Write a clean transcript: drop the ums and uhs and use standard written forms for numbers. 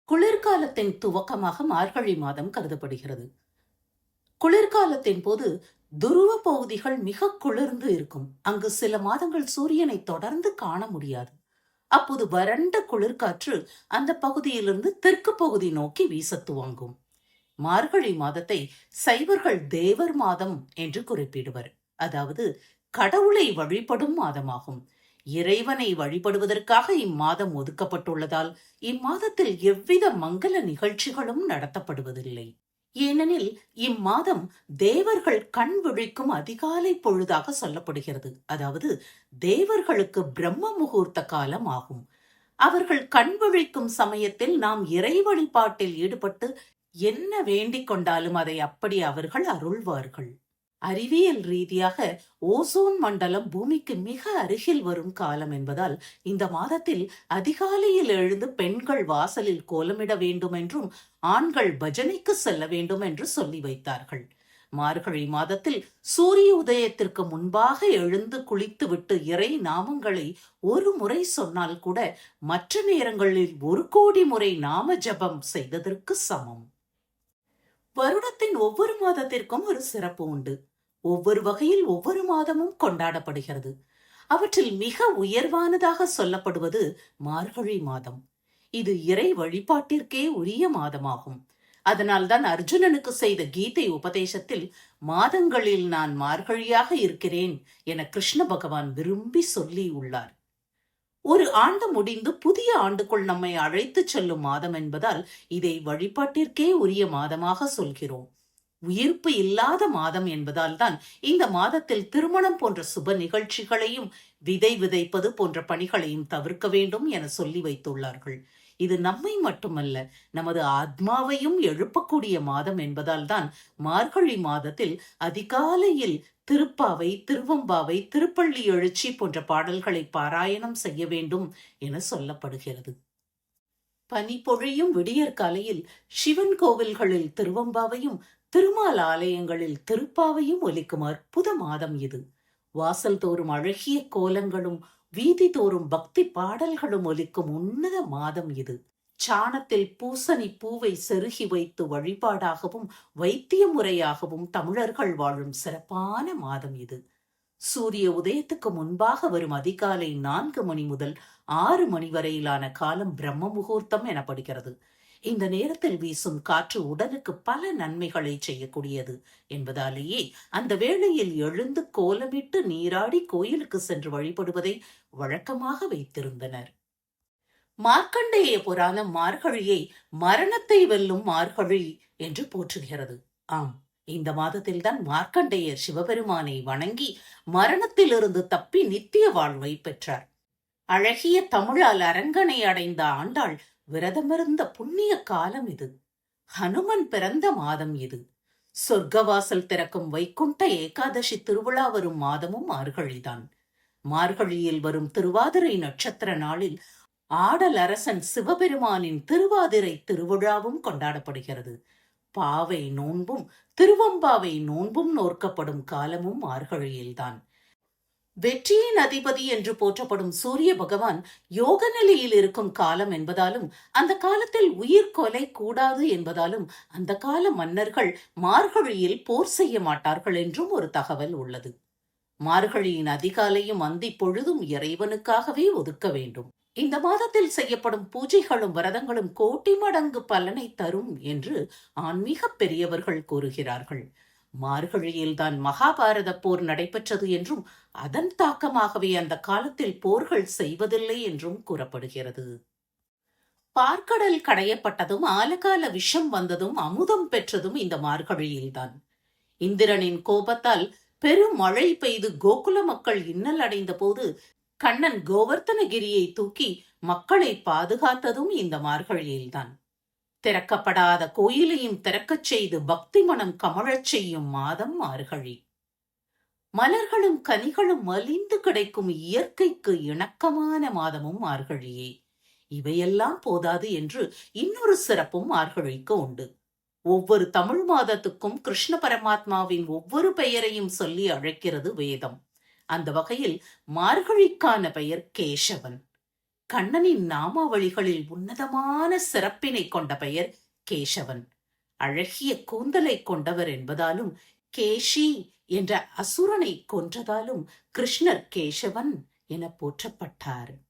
குளிர்காலத்தின் துவக்கமாக மார்கழி மாதம் கருதப்படுகிறது. குளிர்காலத்தின் போது துருவ பகுதிகள் மிக குளிர்ந்து இருக்கும். அங்கு சில மாதங்கள் சூரியனை தொடர்ந்து காண முடியாது. அப்போது வறண்ட குளிர்காற்று அந்த பகுதியிலிருந்து தெற்கு பகுதி நோக்கி வீச துவங்கும். மார்கழி மாதத்தை சைவர்கள் தேவர் மாதம் என்று குறிப்பிடுவர். அதாவது கடவுளை வழிபடும் மாதமாகும். இறைவனை வழிபடுவதற்காக இம்மாதம் ஒதுக்கப்பட்டுள்ளதால் இம்மாதத்தில் எவ்வித மங்கள நிகழ்ச்சிகளும் நடத்தப்படுவதில்லை. ஏனெனில் இம்மாதம் தேவர்கள் கண் விழிக்கும் அதிகாலை பொழுதாக சொல்லப்படுகிறது. அதாவது தேவர்களுக்கு பிரம்ம முகூர்த்த காலம் ஆகும். அவர்கள் கண் விழிக்கும் சமயத்தில் நாம் இறை வழிபாட்டில் ஈடுபட்டு என்ன வேண்டிக் கொண்டாலும் அதை அப்படி அவர்கள் அருள்வார்கள். அறிவியல் ரீதியாக ஓசோன் மண்டலம் பூமிக்கு மிக அருகில் வரும் காலம் என்பதால் இந்த மாதத்தில் அதிகாலையில் எழுந்து பெண்கள் வாசலில் கோலமிட வேண்டும் என்றும் ஆண்கள் பஜனைக்கு செல்ல வேண்டும் என்று சொல்லி வைத்தார்கள். மார்கழி மாதத்தில் சூரிய உதயத்திற்கு முன்பாக எழுந்து குளித்துவிட்டு இறை நாமங்களை ஒரு முறை சொன்னால் கூட மற்ற நேரங்களில் 1,00,00,000 முறை நாம ஜபம் செய்ததற்கு சமம். வருடத்தின் ஒவ்வொரு மாதத்திற்கும் ஒரு சிறப்பு உண்டு. ஒவ்வொரு வகையில் ஒவ்வொரு மாதமும் கொண்டாடப்படுகிறது. அவற்றில் மிக உயர்வானதாக சொல்லப்படுவது மார்கழி மாதம். இது இறை வழிபாட்டிற்கே உரிய மாதமாகும். அதனால்தான் அர்ஜுனனுக்கு செய்த கீதை உபதேசத்தில் மாதங்களில் நான் மார்கழியாக இருக்கிறேன் என கிருஷ்ண பகவான் விரும்பி சொல்லி உள்ளார். ஒரு ஆண்டு முடிந்து புதிய ஆண்டுக்குள் நம்மை அழைத்து செல்லும் மாதம் என்பதால் இதை வழிபாட்டிற்கே உரிய மாதமாக சொல்கிறோம். உயிர்ப்பு இல்லாத மாதம் என்பதால் தான் இந்த மாதத்தில் திருமணம் போன்ற சுப நிகழ்ச்சிகளையும் விதை விதைப்பது போன்ற பணிகளையும் தவிர்க்க வேண்டும் என சொல்லி வைத்துள்ளார்கள். இது நம்மை மட்டுமல்ல, நமது ஆத்மாவையும் எழுப்பக்கூடிய மாதம் என்பதால் தான் மார்கழி மாதத்தில் அதிகாலையில் திருப்பாவை, திருவம்பாவை, திருப்பள்ளி எழுச்சி போன்ற பாடல்களை பாராயணம் செய்ய வேண்டும் என சொல்லப்படுகிறது. பனி பொழியும் விடியற்காலையில் சிவன் கோவில்களில் திருவம்பாவையும் திருமால் ஆலயங்களில் திருப்பாவையும் ஒலிக்கும் அற்புத மாதம் இது. வாசல் தோறும் அழகிய கோலங்களும் வீதி தோறும் பக்தி பாடல்களும் ஒலிக்கும் உன்னத மாதம் இது. சாணத்தில் பூசணி பூவை செருகி வைத்து வழிபாடாகவும் வைத்திய முறையாகவும் தமிழர்கள் வாழும் சிறப்பான மாதம் இது. சூரிய உதயத்துக்கு முன்பாக வரும் அதிகாலை 4 மணி முதல் 6 மணி வரையிலான காலம் பிரம்ம முகூர்த்தம் எனப்படுகிறது. இந்த நேரத்தில் வீசும் காற்று உடலுக்கு பல நன்மைகளை செய்யக்கூடியது என்பதாலேயே அந்த வேளையில் எழுந்து கோலமிட்டு நீராடி கோயிலுக்கு சென்று வழிபடுவதை வழக்கமாக வைத்திருந்தனர். மார்க்கண்டேய புராணம் மார்கழியை மரணத்தை வெல்லும் மார்கழி என்று போற்றுகிறது. ஆம், இந்த மாதத்தில்தான் மார்க்கண்டேயர் சிவபெருமானை வணங்கி மரணத்திலிருந்து தப்பி நித்திய வாழ்வை பெற்றார். அழகிய தமிழால் அரங்கனை அடைந்த ஆண்டாள் விரதமிருந்த புண்ணிய காலம் இது. ஹனுமன் பிறந்த மாதம் இது. சொர்க்கவாசல் திறக்கும் வைகுண்ட ஏகாதசி திருவிழா வரும் மாதமும் மார்கழிதான். மார்கழியில் வரும் திருவாதிரை நட்சத்திர நாளில் ஆடல் அரசன் சிவபெருமானின் திருவாதிரை திருவிழாவும் கொண்டாடப்படுகிறது. பாவை நோன்பும் திருவம்பாவை நோன்பும் நோற்கப்படும் காலமும் மார்கழியில்தான். வெற்றியின் அதிபதி என்று போற்றப்படும் சூரிய பகவான் யோக நிலையில் இருக்கும் காலம் என்பதாலும் அந்த காலத்தில் உயிர் கொலை கூடாது என்பதாலும் அந்த கால மன்னர்கள் மார்கழியில் போர் செய்ய மாட்டார்கள் என்றும் ஒரு தகவல் உள்ளது. மார்கழியின் அதிகாலையும் அந்தி பொழுதும் இறைவனுக்காகவே ஒதுக்க வேண்டும். இந்த மாதத்தில் செய்யப்படும் பூஜைகளும் விரதங்களும் கோட்டி மடங்கு பலனை தரும் என்று ஆன்மீக பெரியவர்கள் கூறுகிறார்கள். மார்கழியில்தான் மகாபாரத போர் நடைபெற்றது என்றும் அதன் தாக்கமாகவே அந்த காலத்தில் போர்கள் செய்வதில்லை என்றும் கூறப்படுகிறது. பார்க்கடல் கடையப்பட்டதும் ஆலகால விஷம் வந்ததும் அமுதம் பெற்றதும் இந்த மார்கழியில்தான். இந்திரனின் கோபத்தால் பெரும் மழை பெய்து கோகுல மக்கள் இன்னல் அடைந்த போது கண்ணன் கோவர்த்தனகிரியை தூக்கி மக்களை பாதுகாத்ததும் இந்த மார்கழியில்தான். திறக்கப்படாத கோயிலையும் திறக்கச் செய்து பக்தி மனம் கமழச் செய்யும் மாதம் மார்கழி. மலர்களும் கனிகளும் மலிந்து கிடைக்கும் இயற்கைக்கு இணக்கமான மாதமும் மார்கழியே. இவையெல்லாம் போதாது என்று இன்னொரு சிறப்பும் மார்கழிக்கு உண்டு. ஒவ்வொரு தமிழ் மாதத்துக்கும் கிருஷ்ண பரமாத்மாவின் ஒவ்வொரு பெயரையும் சொல்லி அழைக்கிறது வேதம். அந்த வகையில் மார்கழிக்கான பெயர் கேசவன். கண்ணனின் நாமாவளிகளில் உன்னதமான சிறப்பினை கொண்ட பெயர் கேசவன். அழகிய கூந்தலை கொண்டவர் என்பதாலும் கேஷி என்ற அசுரனை கொன்றதாலும் கிருஷ்ணர் கேசவன் என போற்றப்பட்டார்.